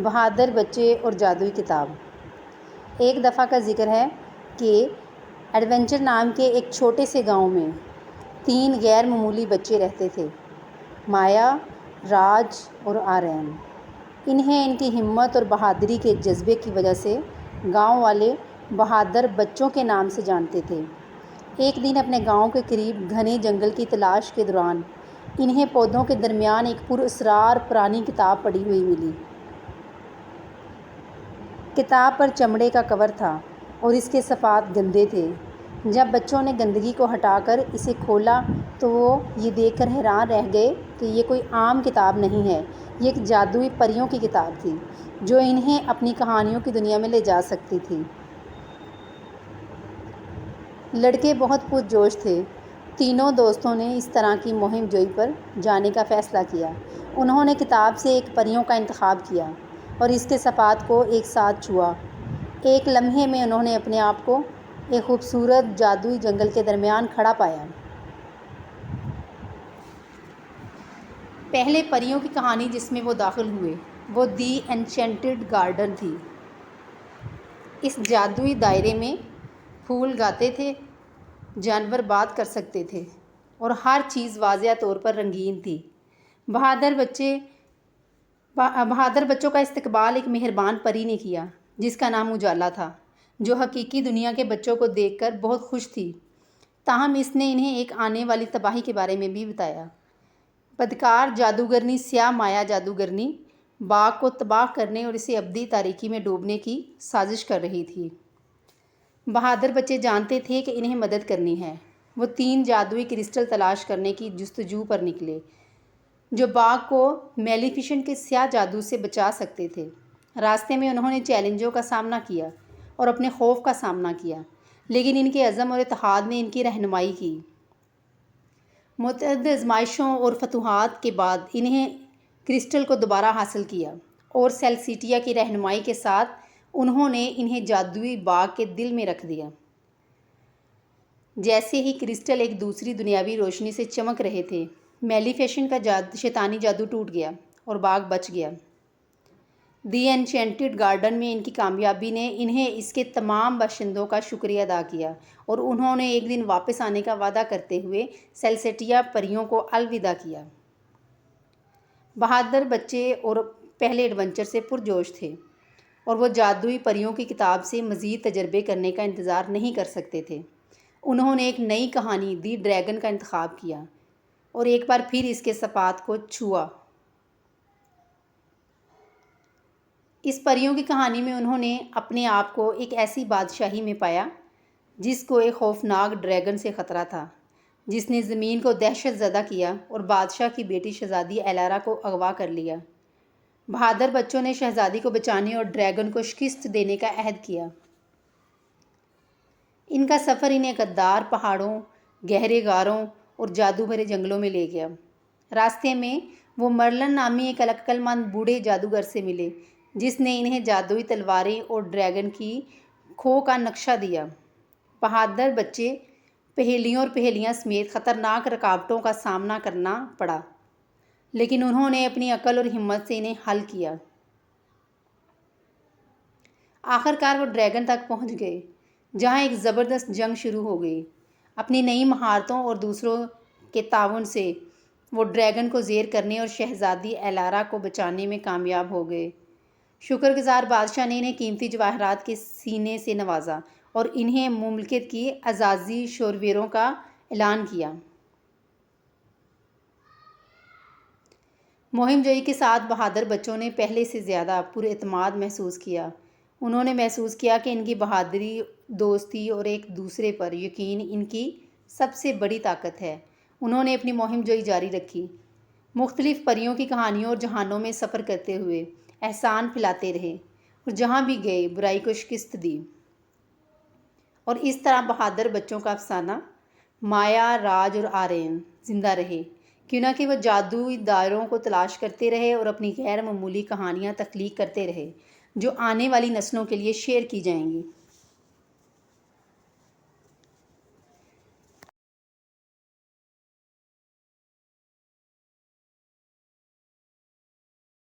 بہادر بچے اور جادوئی کتاب۔ ایک دفعہ کا ذکر ہے کہ ایڈونچر نام کے ایک چھوٹے سے گاؤں میں 3 غیر معمولی بچے رہتے تھے، مایا، راج اور آرین۔ انہیں ان کی ہمت اور بہادری کے جذبے کی وجہ سے گاؤں والے بہادر بچوں کے نام سے جانتے تھے۔ ایک دن اپنے گاؤں کے قریب گھنے جنگل کی تلاش کے دوران انہیں پودوں کے درمیان ایک پراسرار پرانی کتاب پڑی ہوئی ملی۔ کتاب پر چمڑے کا کور تھا اور اس کے صفحات گندے تھے۔ جب بچوں نے گندگی کو ہٹا کر اسے کھولا تو وہ یہ دیکھ کر حیران رہ گئے کہ یہ کوئی عام کتاب نہیں ہے، یہ ایک جادوئی پریوں کی کتاب تھی جو انہیں اپنی کہانیوں کی دنیا میں لے جا سکتی تھی۔ لڑکے بہت پرجوش تھے۔ تینوں دوستوں نے اس طرح کی مہم جوئی پر جانے کا فیصلہ کیا۔ انہوں نے کتاب سے ایک پریوں کا انتخاب کیا اور اس کے صفحات کو ایک ساتھ چھوا۔ ایک لمحے میں انہوں نے اپنے آپ کو ایک خوبصورت جادوئی جنگل کے درمیان کھڑا پایا۔ پہلے پریوں کی کہانی جس میں وہ داخل ہوئے وہ دی انچینٹڈ گارڈن تھی۔ اس جادوئی دائرے میں پھول گاتے تھے، جانور بات کر سکتے تھے اور ہر چیز واضح طور پر رنگین تھی۔ بہادر بچوں کا استقبال ایک مہربان پری نے کیا جس کا نام اجالا تھا، جو حقیقی دنیا کے بچوں کو دیکھ کر بہت خوش تھی۔ تاہم اس نے انہیں ایک آنے والی تباہی کے بارے میں بھی بتایا۔ بدکار جادوگرنی سیاہ مایا جادوگرنی باغ کو تباہ کرنے اور اسے ابدی تاریکی میں ڈوبنے کی سازش کر رہی تھی۔ بہادر بچے جانتے تھے کہ انہیں مدد کرنی ہے۔ وہ 3 جادوئی کرسٹل تلاش کرنے کی جستجو پر نکلے جو باغ کو میلیفیسنٹ کے سیاہ جادو سے بچا سکتے تھے۔ راستے میں انہوں نے چیلنجوں کا سامنا کیا اور اپنے خوف کا سامنا کیا، لیکن ان کے عزم اور اتحاد نے ان کی رہنمائی کی۔ متعدد آزمائشوں اور فتوحات کے بعد انہیں کرسٹل کو دوبارہ حاصل کیا اور سیلسٹیا کی رہنمائی کے ساتھ انہوں نے انہیں جادوئی باغ کے دل میں رکھ دیا۔ جیسے ہی کرسٹل ایک دوسری دنیاوی روشنی سے چمک رہے تھے، میلیفیسنٹ کا شیطانی جادو ٹوٹ گیا اور باغ بچ گیا۔ دی انچینٹڈ گارڈن میں ان کی کامیابی نے انہیں اس کے تمام باشندوں کا شکریہ ادا کیا اور انہوں نے ایک دن واپس آنے کا وعدہ کرتے ہوئے سیلسٹیا پریوں کو الوداع کیا۔ بہادر بچے اور پہلے ایڈونچر سے پرجوش تھے اور وہ جادوئی پریوں کی کتاب سے مزید تجربے کرنے کا انتظار نہیں کر سکتے تھے۔ انہوں نے ایک نئی کہانی دی ڈریگن کا انتخاب کیا اور ایک بار پھر اس کے صفحات کو چھوا۔ اس پریوں کی کہانی میں انہوں نے اپنے آپ کو ایک ایسی بادشاہی میں پایا جس کو ایک خوفناک ڈریگن سے خطرہ تھا، جس نے زمین کو دہشت زدہ کیا اور بادشاہ کی بیٹی شہزادی ایلارا کو اغوا کر لیا۔ بہادر بچوں نے شہزادی کو بچانے اور ڈریگن کو شکست دینے کا عہد کیا۔ ان کا سفر انہیں غدار پہاڑوں، گہرے غاروں اور جادو بھرے جنگلوں میں لے گیا۔ راستے میں وہ مرلن نامی ایک عقل مند بوڑھے جادوگر سے ملے جس نے انہیں جادوئی تلواریں اور ڈریگن کی کھو کا نقشہ دیا۔ بہادر بچے پہیلیوں اور پہیلیاں سمیت خطرناک رکاوٹوں کا سامنا کرنا پڑا، لیکن انہوں نے اپنی عقل اور ہمت سے انہیں حل کیا۔ آخر کار وہ ڈریگن تک پہنچ گئے جہاں ایک زبردست جنگ شروع ہو گئی۔ اپنی نئی مہارتوں اور دوسروں کے تعاون سے وہ ڈریگن کو زیر کرنے اور شہزادی ایلارا کو بچانے میں کامیاب ہو گئے۔ شکر گزار بادشاہ نے انہیں قیمتی جواہرات کے سینے سے نوازا اور انہیں مملکت کی اعزازی شورویروں کا اعلان کیا۔ مہم جوئی کے ساتھ بہادر بچوں نے پہلے سے زیادہ پراعتماد محسوس کیا۔ انہوں نے محسوس کیا کہ ان کی بہادری، دوستی اور ایک دوسرے پر یقین ان کی سب سے بڑی طاقت ہے۔ انہوں نے اپنی مہم جوئی جاری رکھی، مختلف پریوں کی کہانیوں اور جہانوں میں سفر کرتے ہوئے احسان پھیلاتے رہے اور جہاں بھی گئے برائی کو شکست دی۔ اور اس طرح بہادر بچوں کا افسانہ مایا، راج اور آرین زندہ رہے، کیونکہ وہ جادوئی دائروں کو تلاش کرتے رہے اور اپنی غیر معمولی کہانیاں تخلیق کرتے رہے جو آنے والی نسلوں کے لیے شیئر کی جائیں گی۔